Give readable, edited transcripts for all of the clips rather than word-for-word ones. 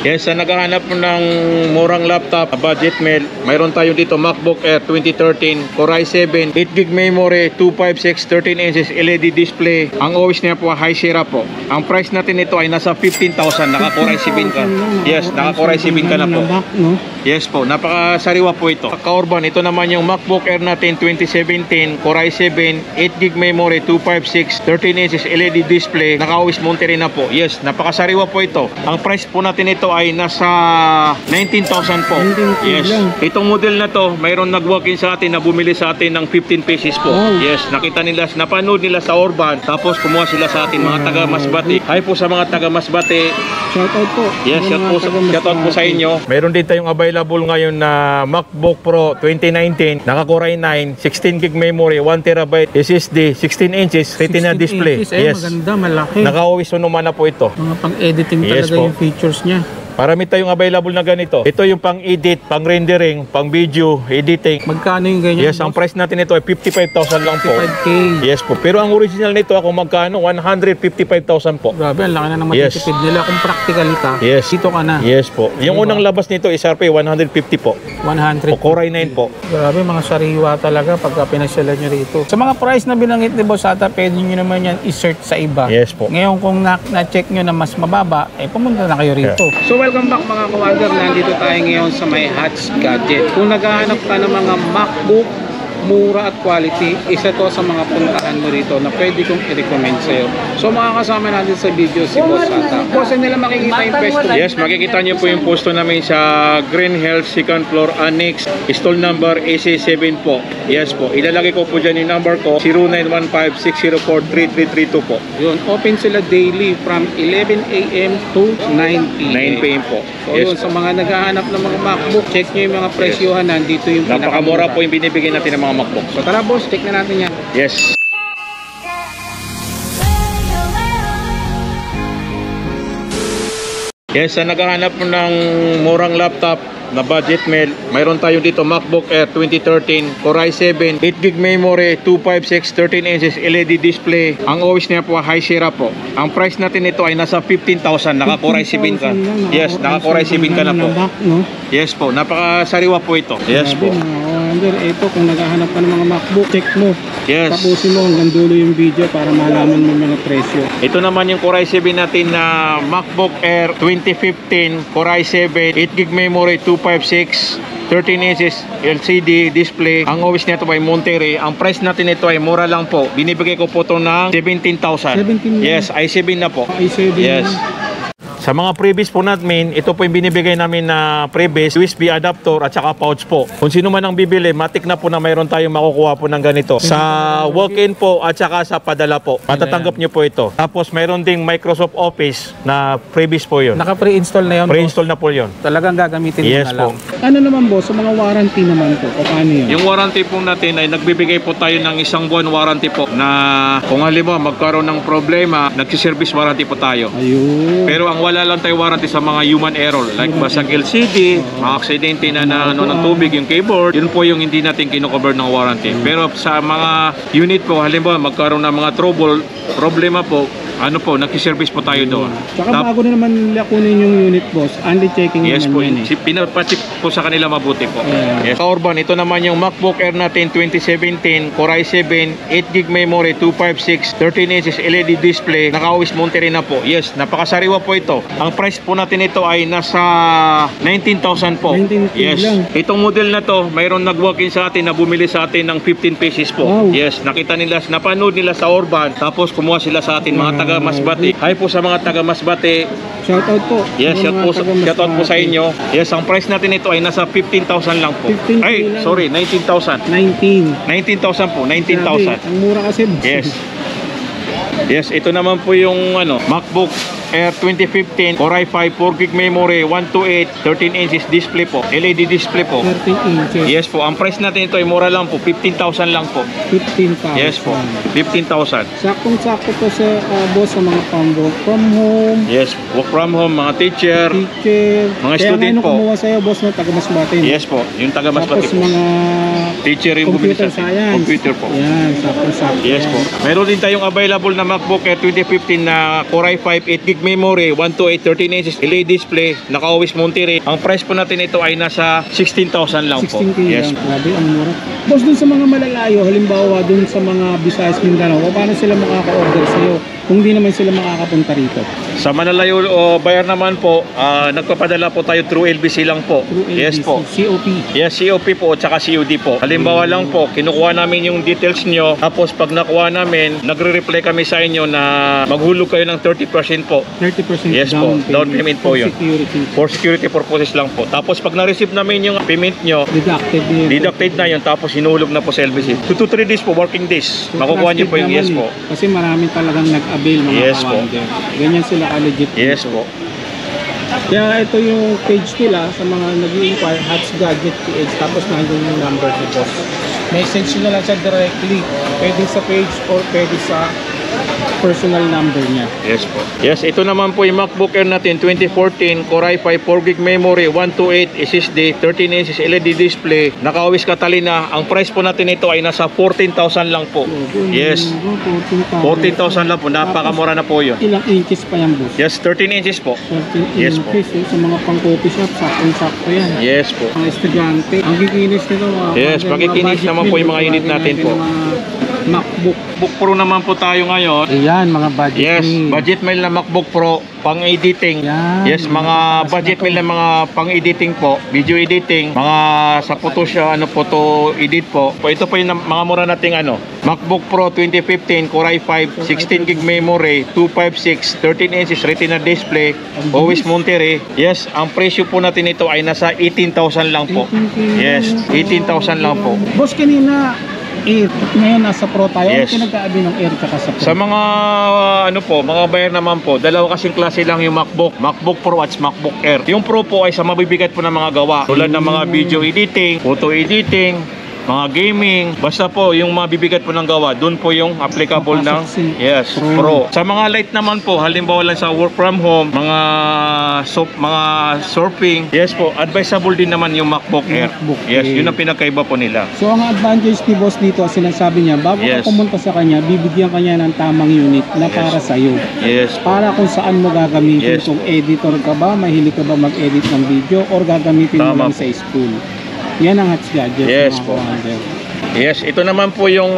Yes, sa naghahanap ng murang laptop, budget meal, mayroon tayo dito MacBook Air 2013, Core i7, 8GB memory, 256, 13 inches LED display. Ang OS niya po, High Sierra po. Ang price natin ito ay nasa 15,000, naka Core i7 ka. Yes, naka Core i7 ka na po. Yes po, napakasariwa po ito. Ka-urban, ito naman yung MacBook Air natin 2017, Core i7, 8GB memory, 256, 13 inches LED display, naka-OS Monterey na po. Yes, napakasariwa po ito. Ang price po natin ito ay nasa 19,000 po. Yes. Itong model na to, mayroon nag-walk-in sa atin na bumili sa atin ng 15 pieces po. Yes, nakita nila, napanood nila sa Urban, tapos kumuha sila sa atin, mga taga Masbate. Hi po sa mga taga Masbate. Shoutout po. Yes, shoutout po sa inyo. Mayroon din tayong available ngayon na MacBook Pro 2019, naka Core i9, 16GB memory, 1TB SSD, 16 inches Retina display. Yes. Maganda, malaki. Naka-OS Sonoma na po ito. Mga pang-editing talaga yung features niya. Marami tayong available na ganito. Ito yung pang-edit, pang-rendering, pang-video, editing. Magkano yung ganyan? Yes, ang price natin ito ay 55,000 lang po. 55K. Yes po. Pero ang original nito ako magkano? 155,000 po. Grabe, ang laki na ng matitipid nila. Kung practical ka, dito ka na. Yes po. Yung unang labas nito is RP 150 po. 100. O Core i9 po. Grabe, mga sariwa talaga pagka pinasyalan nyo rito. Sa mga price na binanggit ni Boss Ata, pwede nyo naman yan i-search sa iba. Yes po. Ngayon kung na-check nyo na mas mababa, pumunta na kayo rito. So welcome back mga kawander. Nandito tayo ngayon sa may Hats Gadget. Kung naghahanap ka ng mga MacBook, mura at quality, isa to sa mga puntahan mo rito na pwede kong i-recommend sa'yo. So makakasama natin sa video si Boss Ata. Boss, nila makikita yung pwesto. Yes, makikita nyo po yung posto namin sa Green Hills, 2nd floor, Annex, stall number AC7 po. Yes po, ilalagay ko po dyan yung number ko, 0915-604-3332 po. Yun, open sila daily from 11 AM to 9 PM. 9 PM po. So Yes yun, po. sa mga naghahanap ng mga MacBook, check nyo yung mga presyohan, nandito yung Napakamura po yung binibigay natin ng mga MacBook. So tara boss, check na natin yan. Yes. Yes, sa naghahanap ng murang laptop na budget meal, mayroon tayo dito MacBook Air 2013, Core i7, 8GB memory, 256, 13 inches LED display. Ang OS niya po, High Sierra po. Ang price natin ito ay nasa 15,000, naka Core i7 ka. Yes, naka Core i7 ka na po. Yes po, napakasariwa po ito. Yes po. Ito, kung naghahanap ka ng mga MacBook, check mo. Yes. Tapusin mo hanggang dulo yung video para malaman mo yung mga presyo. Ito naman yung Core i7 natin na MacBook Air 2015, Core i7, 8GB memory, 256, 13 inches LCD display. Ang OS nito ay Monterey. Ang price natin ito ay mura lang po. Binibigay ko po ito ng 17,000. 17,000. Yes, i7 na po. i7 Yes. na. Sa mga freebies po natin, ito po yung binibigay namin na freebies, USB adapter at saka pouch po. Kung sino man ang bibili, matik na po na mayroon tayong makukuha po ng ganito. Sa walk-in po at saka sa padala po. Matatanggap nyo po ito. Tapos mayroon ding Microsoft Office na freebies po yun. Naka-pre-install na yun? Pre-install na po yun. Talagang gagamitin yes mo na lang. po. Ano naman boss, sa mga warranty naman po, o paano yun? Yung warranty po natin ay nagbibigay po tayo ng 1 buwan warranty po na kung halimbawa magkaroon ng problema, nagsiservice warranty po tayo. Ayun. Pero ang wala lang tayo warranty sa mga human error like basag LCD, mga aksidente na ng tubig yung keyboard, yun po yung hindi natin kino-cover ng warranty. Pero sa mga unit po, halimbawa magkaroon ng mga problema po, ano po, nagsiservice po tayo doon. Tsaka bago na naman kunin yung unit boss, only checking yes naman po, yan pinapacheck po sa kanila mabuti po. Yeah. Yes. Urban, ito naman yung MacBook Air natin 2017, Core i7, 8GB memory, 256, 13 inches LED display, naka-OS Monterey na po. Yes, napakasariwa po ito. Ang price po natin ito ay nasa 19,000 po. 19,000 yes. lang. Itong model na to, mayroon nag-walk-in sa atin na bumili sa atin ng 15 pieces po. Wow. Yes, nakita nila, napanood nila sa Urban, tapos kumuha sila sa atin, mga taga Masbate. Hi po sa mga taga Masbate. Shoutout po. Yes, shoutout po sa inyo. Yes, ang price natin ito ay nasa 15,000 lang po. 15K Ay, lang. sorry, 19,000. 19,000 po, 19,000. Ang mura kasi. Yes. Yes, ito naman po yung MacBook Air 2015, Core i5, 4GB memory, 128, 13 inches display po, LED display po. 13 inches. Yes po, ang price natin ito ay mura lang po, 15,000 lang po. 15,000. Yes po, 15,000. Saktong-sakto to sa boss sa mga work from home. Yes, work from home, mga teacher, mga student po. Kaya kumuha sa'yo boss na taga Masbate. Yes po, yung taga Masbate po. Tapos mga teacher yung computer bumili sa science. computer po. Yan, saktong-sakto. Yes po. Meron din tayong available na MacBook Air 2015 na Core i5, 8GB gig memory, 128 13 inches LED display, naka-always Monterey. Ang price po natin ito ay nasa 16,000 lang po. 16K Yes. lang. Grabe, ang mura. Boss, dun sa mga malalayo, halimbawa dun sa mga Visayas, Mindanao, paano sila makaka-order sa'yo kung di naman sila makakapunta rito? Sa malalayo o bayar naman po, nagpapadala po tayo through LBC lang po. Through Yes LBC, po. COP. Yes, COP po at saka COD po. Halimbawa lang po, kinukuha namin yung details nyo. Tapos pag nakuha namin, nagre-reply kami sa inyo na maghulog kayo ng 30% po. 30% Yes po, down payment po for yun. security. For security purposes lang po. Tapos pag na-receive namin yung payment nyo, Deducted niyo. deducted na yun, tapos hinulog na po sa LBC. 2 to 3 days po, working days. Makukuha nyo po yung yes po. Kasi maraming talagang nag-avail mga Yes po. kawander. Ganyan sila ka-legit. Yes dito. po. Kaya ito yung page nila sa mga nag-i-inquire, Hats Gadget PH, tapos nandun yung number ni boss. Message nyo lang siya directly. Pwede sa page or pwede sa personal number niya. Yes po. Yes, ito naman po yung MacBook Air natin 2014 Core i5 4GB memory, 128 SSD, 13 inches LED display, naka-always Catalina. Ang price po natin ito ay nasa 14,000 lang po. Yes. 14,000 lang po. Napakamura na po yun. Ilang inches pa yan, boss? Yes, 13 inches po. 13 Yes po. inches. Sa mga pang-coffee shop, saktong-sakto yan. Yes po. Mga estudyante. Ang kikinis nito. Yes, makikinis naman po yung mga unit natin po. MacBook. MacBook Pro naman po tayo ngayon. Ayan, mga budget Yes, meal. budget meal na MacBook Pro, pang-editing. Yan, Yes, mga mataas budget na to. meal na mga pang-editing po, video editing, mga sa Photoshop, photo edit po. Ito po yung mga mura nating MacBook Pro 2015 Core i5, 16GB memory, 256, 13 inches Retina display, always Monterey. Yes, ang presyo po natin ito ay nasa 18,000 lang po. 18K Yes, lang. 18,000 lang po. Boss, kanina, Air. Ngayon nasa Pro tayo. Yes. Ano pinagkaabi ng Air tsaka sa Pro? Sa mga mga buyer naman po, dalawa kasing klase lang yung MacBook Pro at MacBook Air. Yung Pro po ay sa mabibigat po ng mga gawa, tulad ng mga video editing, photo editing, mga gaming, basta po yung mabibigat po ng gawa, doon po yung applicable ng Papasok si yes, Pro. Sa mga light naman po, halimbawa lang sa work from home, mga surfing, yes po, advisable din naman yung MacBook Air. MacBook Yes, Air. yun ang pinakaiba po nila. So ang advantage ni boss dito, sinasabi niya, bago Yes. ka pumunta sa kanya, bibigyan kanya ng tamang unit na para sa iyo. Yes. Para kung saan mo gagamitin, Yes. kung editor ka ba, mahilig ka ba mag-edit ng video, or gagamitin mo Tama lang sa school. Yan ang Hats Gadget. Yes mga po. kawander. Yes, ito naman po yung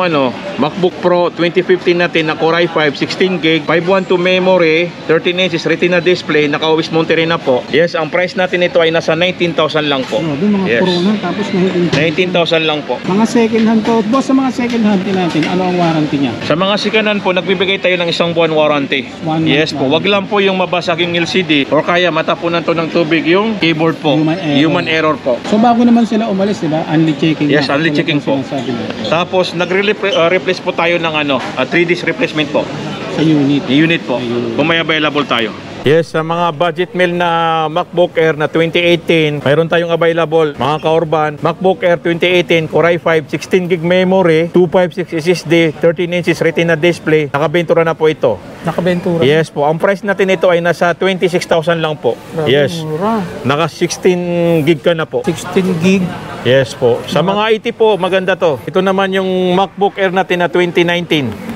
MacBook Pro 2015 natin na Core i5, 16GB, 512 memory, 13 inches Retina display, naka-always Monterey na po. Yes, ang price natin ito ay nasa 19,000 lang po. Grabe, mga Yes. Pro na, tapos 19,000 lang po. mga second hand to. Boss, sa mga second hand natin, ano ang warranty niya? Sa mga sikanan po, nagbibigay tayo ng 1 buwan warranty. 1 month Yes po, warranty. wag lang po yung mabasag yung LCD or kaya matapunan to ng tubig yung keyboard po. Human error. po. So bago naman sila umalis, di ba? Unli checking. Yes, na. unli Tulad checking ng po. sinasabi natin. Tapos nagre-replace po tayo ng 3 days replacement po. Sa unit. Unit po, Ayun. kung may available tayo. Yes, sa mga budget meal na MacBook Air na 2018, mayroon tayong available, mga kaorban. MacBook Air 2018, Core i5, 16GB memory, 256 SSD, 13 inches Retina display. Nakabentura na po ito. Nakabentura. Yes po, ang price natin ito ay nasa 26,000 lang po. Grabe, Yes, mura. naka 16GB ka na po. 16 gig. Yes po. Sa mga IT po, maganda to. Ito naman yung MacBook Air natin na 2019.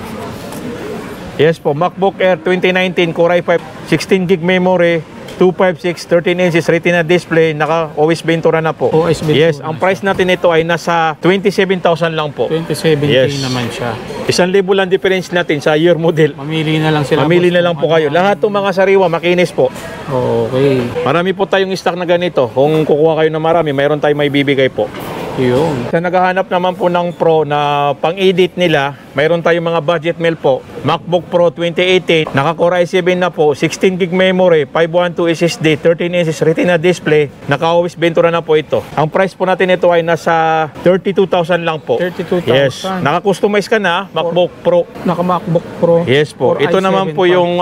Yes po, MacBook Air 2019 Core i5, 16GB memory, 256, 13 inches Retina display, naka-OS Ventura na po. OS Ventura Yes, na ang price natin ito ay nasa 27,000 lang po. 27K Yes. naman siya. 1,000 lang difference natin sa year model. Mamili na lang sila. Mamili boss, na lang po kung kayo. ano. Lahat ng mga sariwa, makinis po. Okay. Marami po tayong stock na ganito. Kung kukuha kayo na marami, mayroon tayong may bibigay po. Yun. Sa naghahanap naman po ng Pro na pang-edit nila, mayroon tayong mga budget meal po. MacBook Pro 2018, naka-Core i7 na po, 16GB memory, 512 SSD, 13 inches Retina display, naka-OS Ventura na po ito. Ang price po natin ito ay nasa 32,000 lang po. 32,000. Yes. Naka-customize ka na, MacBook Pro. Naka-MacBook Pro. Yes po. Core Ito i7 naman po pa. yung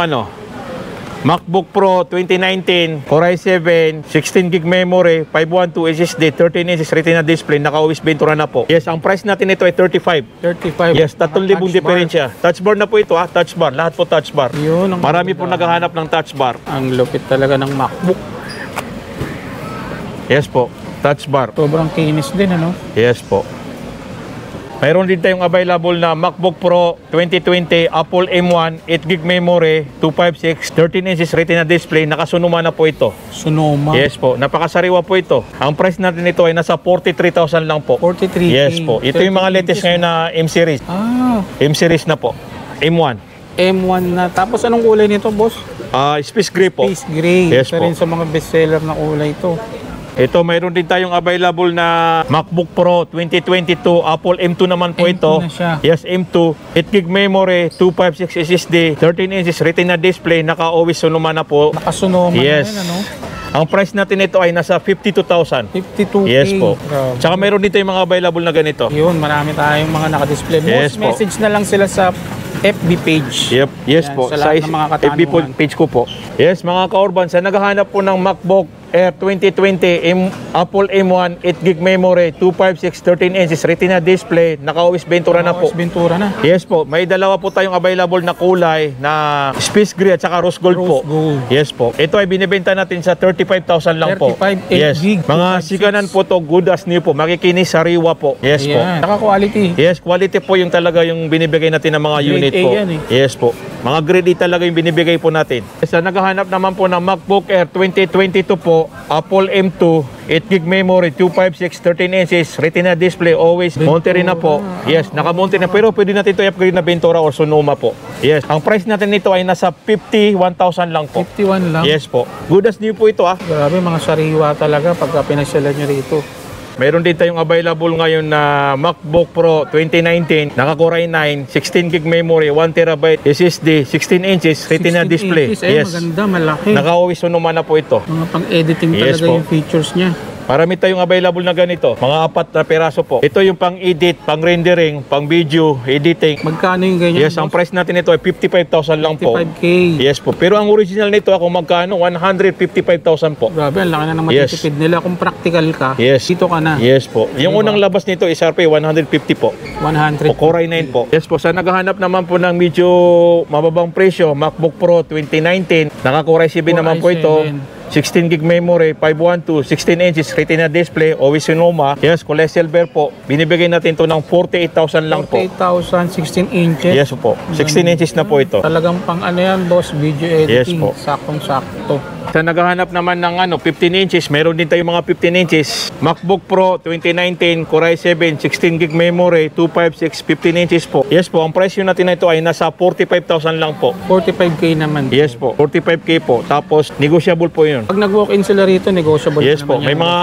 MacBook Pro 2019, Core i7, 16GB memory, 512 SSD, 13 inches Retina display, naka-OS Ventura na po. Yes, ang price natin ito ay 35. 35. Yes, 3,000 Naka-touch diferensya. Touch bar na po ito touch bar. Lahat po touch bar. bar. Yun. Ang Marami po ganda. naghahanap ng touch bar. Ang lupit talaga ng MacBook. Yes po, touch bar. Sobrang kinis din, ano? Yes po. Mayroon din tayong available na MacBook Pro 2020 Apple M1, 8GB memory, 256, 13 inches retina display. Nakasunuma na po ito. Sonoma. Yes po, napakasariwa po ito. Ang price natin ito ay nasa 43,000 lang po. 43K. Yes po. Ito yung mga latest ngayon na M-series. M-series na po. M1. M1 na. Tapos anong kulay nito, boss? Space gray po. Space gray. Yes Isa po. rin sa mga bestseller na kulay ito. Ito, mayroon din tayong available na MacBook Pro 2022. Apple M2 naman po M2 ito. na siya. Yes, M2. 8GB memory, 256 SSD, 13 inches retina display. Naka-always Sonoma na po. Nakasunoma Yes. na yun, ano? Ang price natin ito ay nasa 52,000. 52K. Yes po. Grabe. Tsaka mayroon dito yung mga available na ganito. Yun, marami tayong mga nakadisplay. Yes Most po. message na lang sila sa FB page. Yep, yes Yan, po. sa lahat ng mga FB po, katanungan. page ko po. Yes, mga ka-urban, sa naghahanap po ng MacBook Air 2020 Apple M1, 8GB memory, 256, 13 inches retina display, naka-OS Ventura na po. OS Ventura na. Yes po, may dalawa po tayong available na kulay na Space Gray at saka Rose Gold po. Rose Gold. Yes po. Ito ay binibenta natin sa 35,000 lang po. 35, 8 yes. gig, Mga 256. sikanan po to, good as new po. Makikinis sariwa po. Yes po. Ayan. Naka-quality. Yes, quality po yung talaga yung binibigay natin ng mga Grade unit A po. yan eh. Yes po. Mga grade A talaga yung binibigay po natin. Sa naghahanap naman po ng MacBook Air 2022 po, Apple M2, 8GB memory, 256, 13 inches, retina display, always monte rin na po. Yes, naka-monte na. Pero pwede natin ito i-upgrade na Ventura or Sonoma po. Yes, ang price natin nito ay nasa 51,000 lang po. 51 lang. Yes po. Good as new po ito ah. Grabe, mga sariwa talaga pagka pinasyalan nyo rito. Meron din tayong available ngayon na MacBook Pro 2019, naka-Core i9, 16GB memory, 1TB SSD, 16 inches retina 16 display. inches, Yes. maganda, malaki. Naka-always Sonoma na po ito. Mga pang-editing Yes talaga po. yung features niya. Marami tayong available na ganito. Mga 4 na peraso po. Ito yung pang-edit, pang-rendering, pang-video, editing. Magkano yung ganyan? Yes, ang price natin ito ay 55,000 lang po. 55K. Yes po. Pero ang original nito, kung magkano, 155,000 po. Grabe, ang laki na ng Yes. matitipid nila. Kung practical ka, Yes. dito ka na. Yes po. Yung Diba? unang labas nito is RP 150 po. 100. O Core i9 po. Yes po, sa naghahanap naman po ng medyo mababang presyo, MacBook Pro 2019, naka-Core i7 naman po ito. 16GB memory, 512, 16 inches retina display, always Sonoma. Yes, kulay silver po. Binibigay natin to ng 48,000 lang po. 48,000, 16 inches. Yes po. 16 inches na po ito. Talagang pang ano yan, boss, video editing. Yes po. Saktong-sakto. Sa naghahanap naman ng 15 inches, meron din tayong mga 15 inches. MacBook Pro 2019, Core i7, 16GB memory, 256, 15 inches po. Yes po, ang presyo natin na ito ay nasa 45,000 lang po. 45K naman. Yes po, 45K po. Tapos, negotiable po yun. Pag nag-walk-in sila rito, negotiable Yes po, naman may yan. mga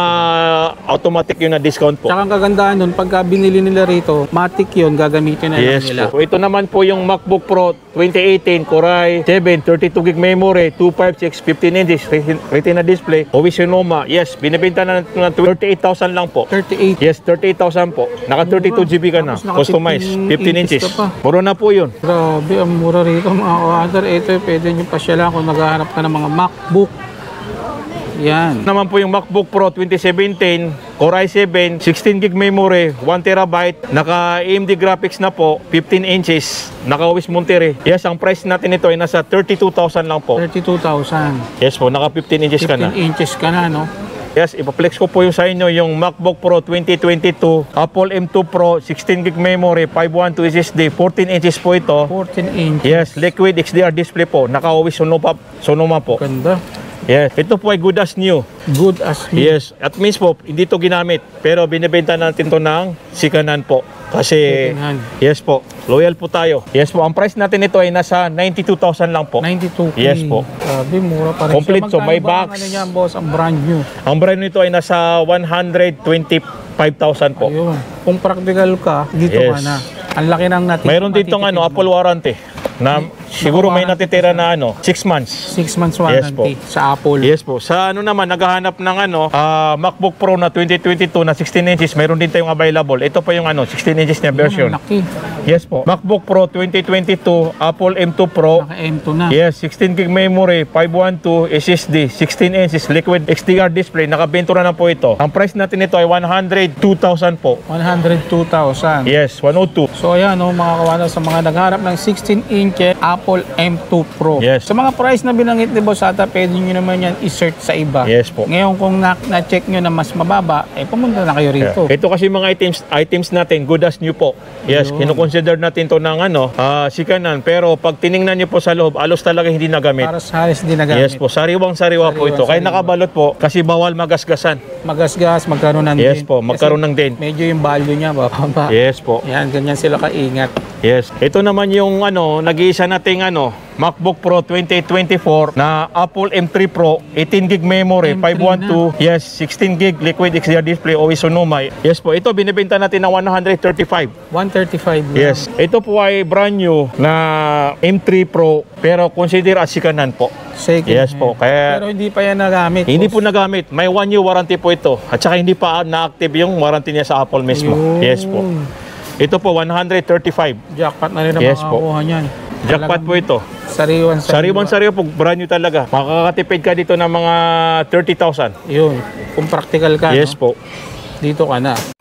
automatic yun na discount po. Tsaka ang kagandahan nun, pagka binili nila rito, matic yun, gagamitin na lang Yes nila. po. Ito naman po yung MacBook Pro 2018, Core i7, 32GB memory, 256, 15 inches, retina display, always Sonoma. Yes, binibenta na natin ng 38,000 lang po. 38. Yes, 38,000 po. Naka 32GB ka na. Tapos naka Customized, 15 inches. ka pa. Mura na po yun. Grabe, ang mura rito mga kawander. Ito, pwede nyo pasyalan kung naghahanap ka ng mga MacBook. Yan. Naman po yung MacBook Pro 2017, Core i7, 16GB memory, 1TB, naka AMD graphics na po, 15 inches, naka always Monterey. Yes, ang price natin ito ay nasa 32,000 lang po. 32,000. Yes po, naka 15 inches ka 15 na. inches ka na, no? Yes, ipaplex ko po yung sa inyo yung MacBook Pro 2022, Apple M2 Pro, 16GB memory, 512 SSD, 14 inches po ito. 14 inches. Yes, liquid XDR display po, naka always Sonoma po. Ganda. Yes, ito po ay good as new. Good as new. Yes, at means po, hindi to ginamit. Pero binibenta natin to ng sikanan po. Kasi, Second hand. yes po, loyal po tayo. Yes po, ang price natin ito ay nasa 92,000 lang po. 92K. Yes po. Grabe, mura pa rin. Complete, so may Magkano ba ang box. Ano niya, boss, ang brand new. Ang brand nito ay nasa 125,000 po. Ayun. Kung practical ka, dito Yes. ka na. Ang laki ng natin. Mayroon ditong Apple warranty na siguro may natitira na 6 months. 6 months Yes po. warranty sa Apple. Yes po. Sa naman, naghahanap ng MacBook Pro na 2022 na 16 inches, meron din tayong available. Ito pa yung 16 inches na version. Ang laki. Yes po. MacBook Pro 2022, Apple M2 Pro. Naka M2 na. Yes, 16GB memory, 512 SSD, 16 inches liquid XDR display. Naka-Ventura na po ito. Ang price natin ito ay 102,000 po. 102,000. Yes, 102. So ayan, no, mga kawana, sa mga nagharap ng 16 inches Apple M2 Pro. Yes. Sa mga price na binanggit ni Boss Ata, pwede nyo naman yan i-search sa iba. Yes po. Ngayon kung na-check nyo na mas mababa, pumunta na kayo rito. Ito kasi mga items natin, good as new po. Yes, Yun. kino-consider natin to ng sikanan. Pero pag tiningnan nyo po sa loob, alos talaga hindi nagamit. Para sa halos hindi nagamit. Yes po, sariwang-sariwa po ito. Kaya nakabalot po kasi bawal magasgasan. Magasgas, magkaroon ng Yes po, magkaroon ng dent. Medyo yung value niya, bababa. Yes po. Yan, ganyan sila kaingat. Yes. Ito naman yung nag-iisa nating MacBook Pro 2024 na Apple M3 Pro, 18 gig memory, M3 512, yes, 16 gig liquid XDR display, always Sonoma. Yes po, ito binibenta natin ng 135. 135 lang. Yes. Ito po ay brand new na M3 Pro pero consider as sikanan po. Second Yes hand. po. Kaya Pero hindi pa yan nagamit. hindi po boss. nagamit. May 1 year warranty po ito. At saka hindi pa na-active yung warranty niya sa Apple mismo. Yun. Yes po. Ito po 135. Jackpot na rin ang Yes po. makakuha niyan. Jackpot po ito. Sariwan-sariwa. Po, brand new talaga. Makakatipid ka dito ng mga 30,000. Yun. Kung practical ka, Yes no? po. Dito ka na.